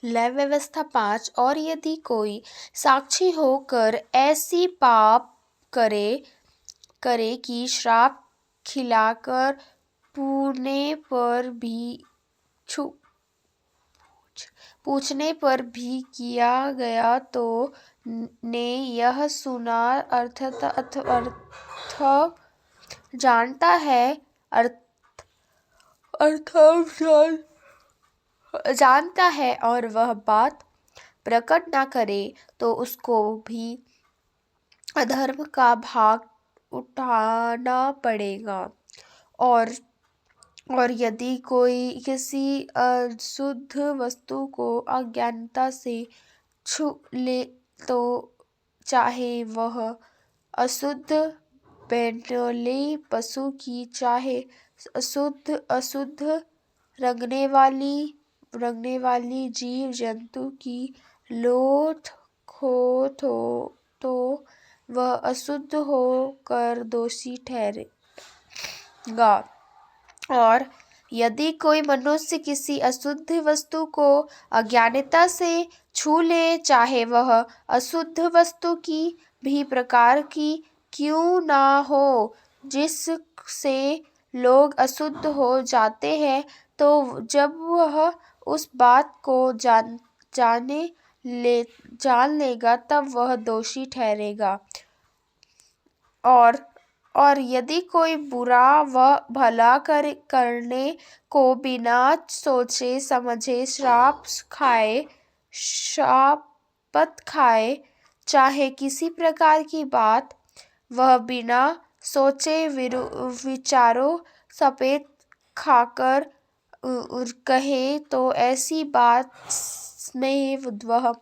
लय व्यवस्था 5। और यदि कोई साक्षी होकर ऐसी पाप करे करे कि श्राप खिलाकर पूछने पर भी किया गया तो ने यह सुना जानता है जानता है और वह बात प्रकट न करे तो उसको भी अधर्म का भाग उठाना पड़ेगा। और यदि कोई किसी अशुद्ध वस्तु को अज्ञानता से छू ले तो चाहे वह अशुद्ध बैठने पशु की, चाहे अशुद्ध रंगने वाली जीव जंतु की लोथ खोत हो तो वह अशुद्ध होकर दोषी ठहरेगा। और यदि कोई मनुष्य किसी अशुद्ध वस्तु को अज्ञानता से छू ले, चाहे वह अशुद्ध वस्तु की भी प्रकार की क्यों ना हो, जिससे लोग अशुद्ध हो जाते हैं, तो जब वह उस बात को जान लेगा तब वह दोषी ठहरेगा। और यदि कोई बुरा व भला करने को बिना सोचे समझे शापत खाए, चाहे किसी प्रकार की बात वह बिना सोचे विचारों सपेट खाकर कहे, तो ऐसी बात में वह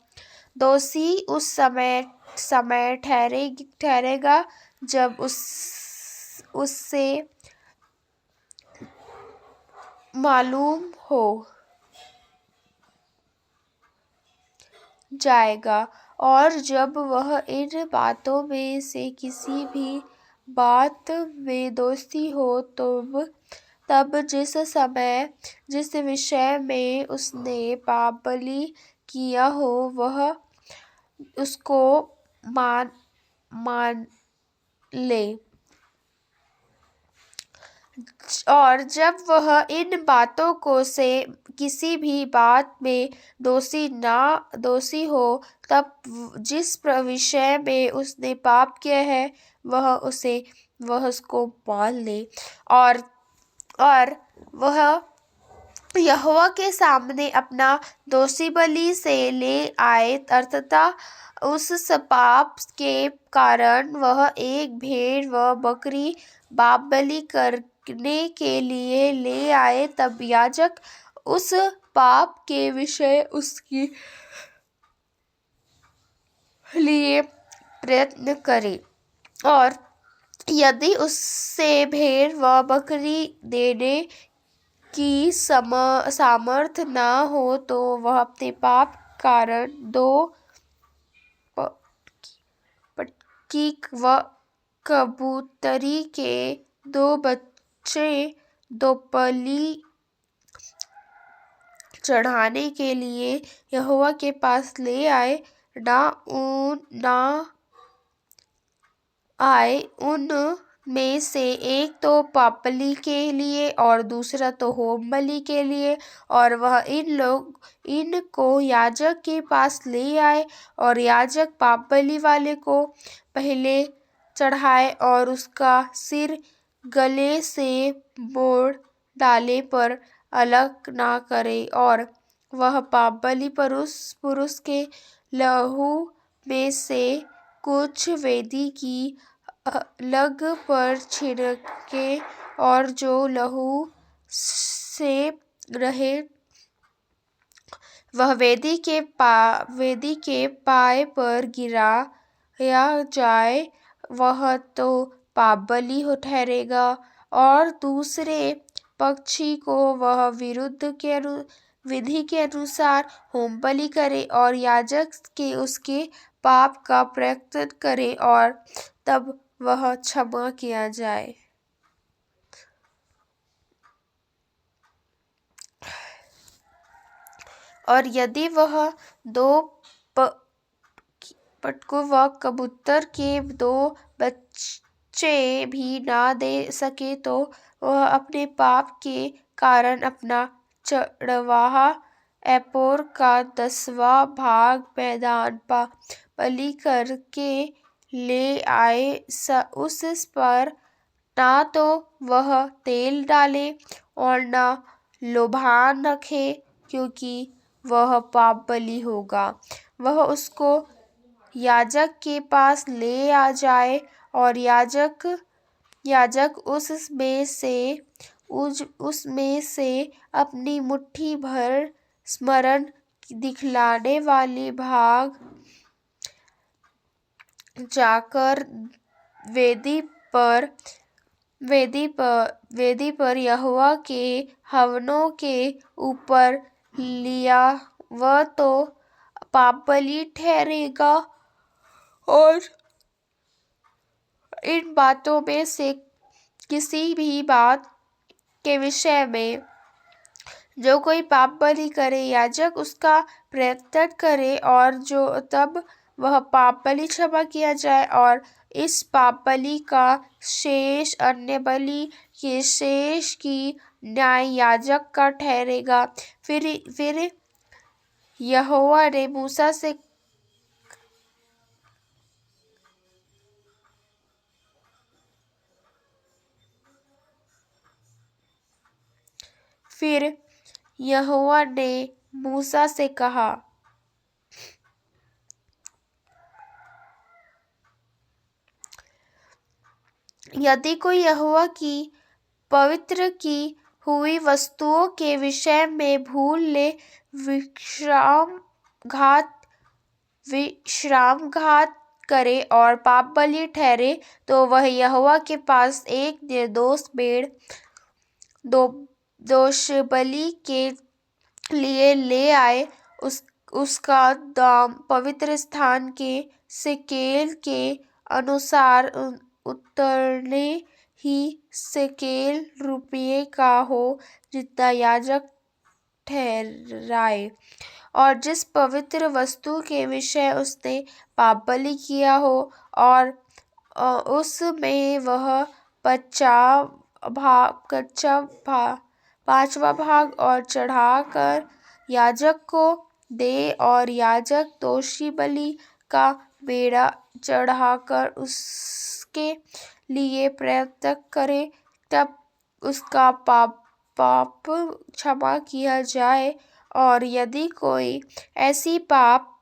दोषी उस समय ठहरेगा जब उससे मालूम हो जाएगा। और जब वह इन बातों में से किसी भी बात में दोषी हो तब जिस विषय में उसने पाप बलि किया हो वह उसको मान ले। और जब वह इन बातों को से किसी भी बात में दोषी हो तब जिस विषय में उसने पाप किया है वह उसको मान ले। और वह यहोवा के सामने अपना दोषी बलि से ले आए, अर्थात उस पाप के कारण वह एक भेड़ व बकरी पाप बलि करने के लिए ले आए, तब याजक उस पाप के विषय उसके लिए प्रयत्न करे। और यदि उससे भेड़ व बकरी देने की सामर्थ न हो तो वह अपने पाप कारण 2 पटकीक व कबूतरी के 2 बच्चे दोपहली चढ़ाने के लिए यहोवा के पास ले आए। उन में से एक तो पापबलि के लिए और दूसरा तो होम बलि के लिए। और वह इनको याजक के पास ले आए और याजक पापबलि वाले को पहले चढ़ाए और उसका सिर गले से मोड़ डाले पर अलग ना करे। और वह पापबलि पुरुष के लहू में से कुछ वेदी की लग पर छिड़के और जो लहू से रहे वह वेदी के पाए पर गिराया जाए, वह तो पापबलि ठहरेगा। और दूसरे पक्षी को वह विधि के अनुसार होम बलि करे और याजक के उसके पाप का प्रायश्चित करे और तब वह क्षमा किया जाए। और यदि वह दो पटकू व कबूतर के दो बच्चे भी ना दे सके तो वह अपने पाप के कारण अपना चढ़वाहा एपोर का 10वां भाग मैदान बलि करके ले आए। उस पर ना तो वह तेल डाले और ना लोबान रखे, क्योंकि वह पाप बलि होगा। वह उसको याजक के पास ले आ जाए और याजक उसमें से अपनी मुट्ठी भर स्मरण दिखलाने वाली भाग जाकर वेदी पर यहोवा के हवनों के ऊपर लिया, वह तो पाप बलि ठहरेगा। और इन बातों में से किसी भी बात के विषय में जो कोई पाप बलि करे, याजक उसका प्रत्यर्थ करे और जो तब वह पाप बलि क्षमा किया जाए। और इस पाप बलि का शेष अन्य बलि के शेष की न्याय याजक का ठहरेगा। फिर यहोवा ने मूसा से कहा, यदि कोई यहोवा की पवित्र की हुई वस्तुओं के विषय में भूल ले विश्रामघात करे और पाप बलि ठहरे, तो वह यहोवा के पास एक निर्दोष भेड़ दोषबलि के लिए ले आए। उसका दाम पवित्र स्थान के शेकेल के अनुसार उतने ही शेकेल रुपये का हो जितना याजक ठहराए। और जिस पवित्र वस्तु के विषय उसने पाप बलि किया हो और उसमें वह पांचवा भाग और चढ़ाकर याजक को दे, और याजक दोषी बलि का मेढ़ा चढ़ाकर उसके लिए प्रयत्न करे, तब उसका पाप क्षमा किया जाए। और यदि कोई ऐसी पाप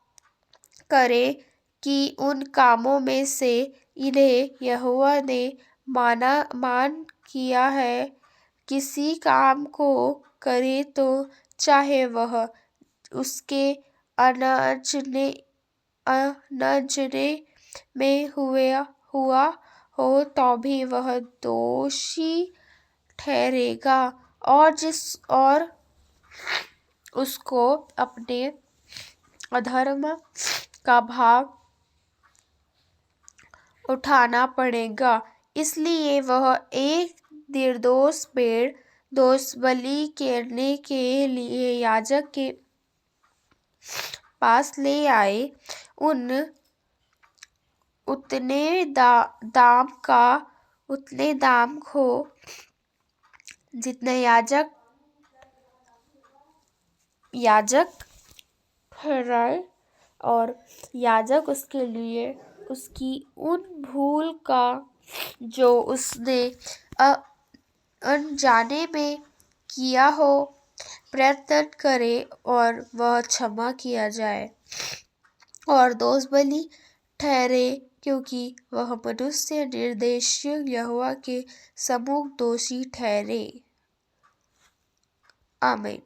करे कि उन कामों में से इन्हें यहोवा ने मान किया है, किसी काम को करे, तो चाहे वह उसके अनजाने में हुआ हो, तो भी वह दोषी ठहरेगा। और उसको अपने अधर्म का भाग उठाना पड़ेगा। इसलिए वह एक निर्दोष भेड़ दोषबलि करने के लिए याजक के पास ले आए। उतने दाम को जितने याजक ठहराए, और याजक उसके लिए उसकी उन भूल का जो उसने अनजाने में किया हो प्रयत्न करे, और वह क्षमा किया जाए और दोष बलि ठहरे, क्योंकि वह मनुष्य निर्दोषी यहोवा के सम्मुख दोषी ठहरे। आमीन।